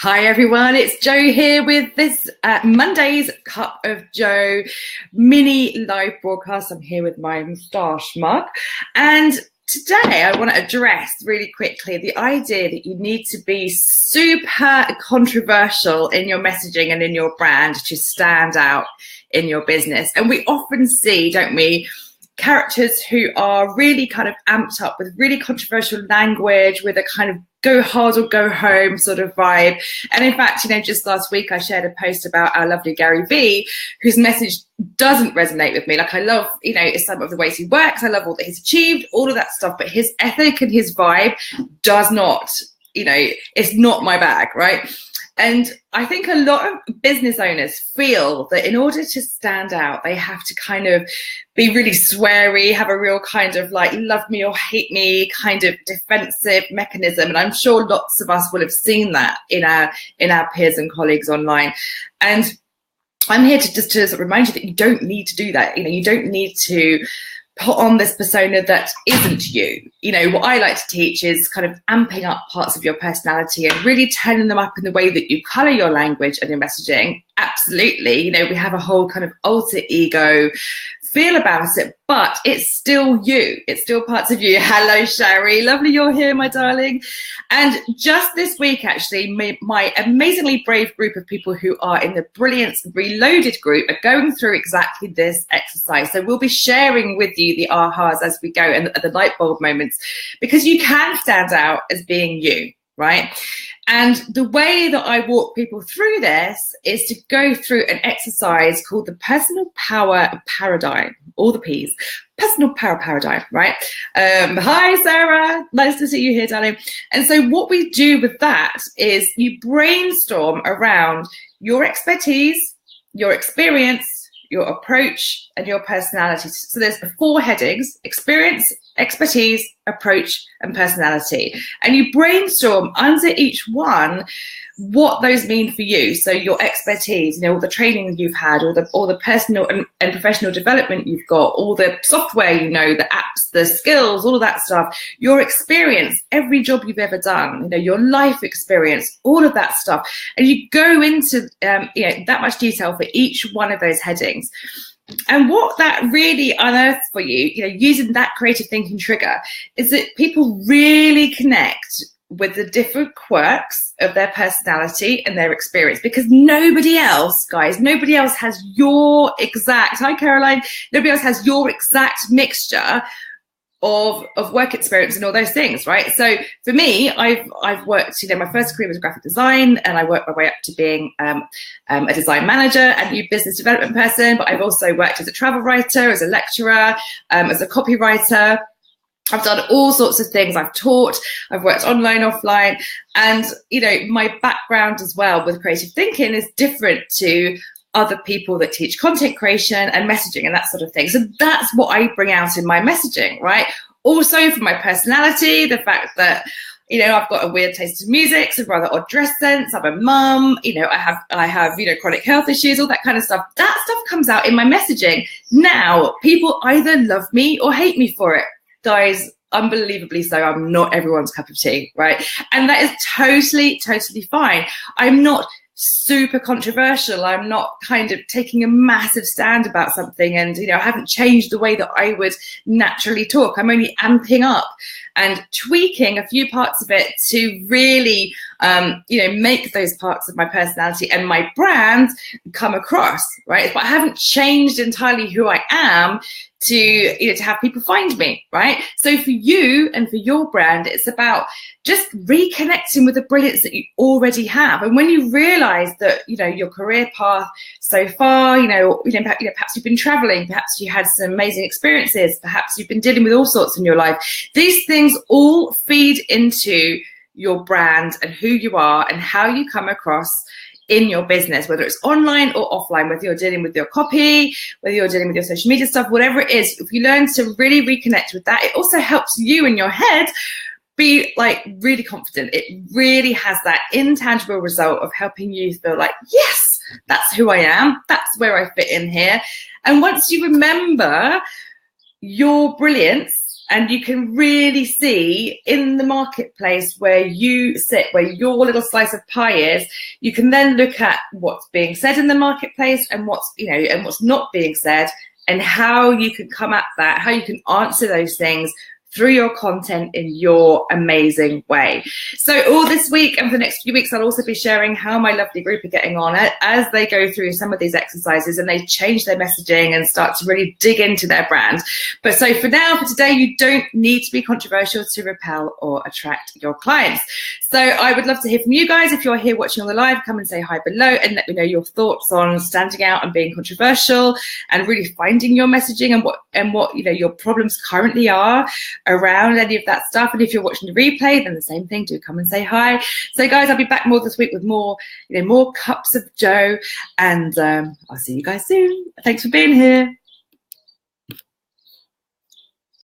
Hi everyone, it's Jo here with this Monday's Cup of Jo mini live broadcast. I'm here with my moustache mug, and today I want to address really quickly the idea that you need to be super controversial in your messaging and in your brand to stand out in your business. And we often see, don't we, characters who are really kind of amped up with really controversial language, with a kind of go hard or go home sort of vibe. And in fact, just last week I shared a post about our lovely Gary Vee, whose message doesn't resonate with me. Like, I love, some of the ways he works. I love all that he's achieved, all of that stuff, but his ethic and his vibe does not, it's not my bag, right? And I think a lot of business owners feel that in order to stand out, they have to kind of be really sweary, have a real kind of like love me or hate me kind of defensive mechanism. And I'm sure lots of us will have seen that in our peers and colleagues online. And I'm here to just to remind you that you don't need to do that. You don't need to put on this persona that isn't you. What I like to teach is kind of amping up parts of your personality and really turning them up in the way that you color your language and your messaging. Absolutely. We have a whole kind of alter ego feel about it, but it's still you. It's still parts of you. Hello, Sherry. Lovely you're here, my darling. And just this week, actually, my amazingly brave group of people who are in the Brilliance Reloaded group are going through exactly this exercise. So we'll be sharing with you the ahas as we go and the light bulb moments, because you can stand out as being you, right? And the way that I walk people through this is to go through an exercise called the personal power paradigm, all the P's, personal power paradigm, right? Hi, Sarah. Nice to see you here, darling. And so what we do with that is you brainstorm around your expertise, your experience, your approach, and your personality. So there's 4 headings: experience, expertise, approach, and personality. And you brainstorm under each one what those mean for you. So your expertise, all the training you've had, all the personal and professional development you've got, all the software, the apps, the skills, all of that stuff. Your experience, every job you've ever done, your life experience, all of that stuff. And you go into that much detail for each one of those headings. And what that really unearths for you, using that creative thinking trigger, is that people really connect with the different quirks of their personality and their experience, because nobody else, guys, nobody else has your exact, hi Caroline, nobody else has your exact mixture of work experience and all those things, right? So for me, I've worked, my first career was graphic design, and I worked my way up to being a design manager and new business development person. But I've also worked as a travel writer, as a lecturer, as a copywriter. I've done all sorts of things. I've taught, I've worked online, offline, and my background as well with creative thinking is different to other people that teach content creation and messaging and that sort of thing. So that's what I bring out in my messaging, right? Also for my personality, the fact that I've got a weird taste in music, some rather odd dress sense. I'm a mum, I have chronic health issues, all that kind of stuff. That stuff comes out in my messaging. Now, people either love me or hate me for it. Guys, unbelievably so, I'm not everyone's cup of tea, right? And that is totally, totally fine. I'm not super controversial. I'm not kind of taking a massive stand about something, and I haven't changed the way that I would naturally talk. I'm only amping up and tweaking a few parts of it to really make those parts of my personality and my brand come across, right? But I haven't changed entirely who I am to have people find me, right? So for you and for your brand, it's about just reconnecting with the brilliance that you already have. And when you realize that your career path so far, perhaps you've been traveling, perhaps you had some amazing experiences, perhaps you've been dealing with all sorts in your life, these things all feed into your brand and who you are and how you come across in your business, whether it's online or offline, whether you're dealing with your copy, whether you're dealing with your social media stuff, whatever it is. If you learn to really reconnect with that, it also helps you in your head be like really confident. It really has that intangible result of helping you feel like, yes, that's who I am. That's where I fit in here. And once you remember your brilliance And you can really see in the marketplace where you sit, where your little slice of pie is. You can then look at what's being said in the marketplace and what's, you know, and what's not being said, and how you can come at that, how you can answer those things through your content in your amazing way. So all this week and for the next few weeks, I'll also be sharing how my lovely group are getting on as they go through some of these exercises and they change their messaging and start to really dig into their brand. But so for now, for today, you don't need to be controversial to repel or attract your clients. So I would love to hear from you guys. If you're here watching on the live, come and say hi below and let me know your thoughts on standing out and being controversial and really finding your messaging and what you know your problems currently are around any of that stuff. And if you're watching the replay, then the same thing, do come and say hi. So guys, I'll be back more this week with more, more cups of Joe, and I'll see you guys soon. Thanks for being here.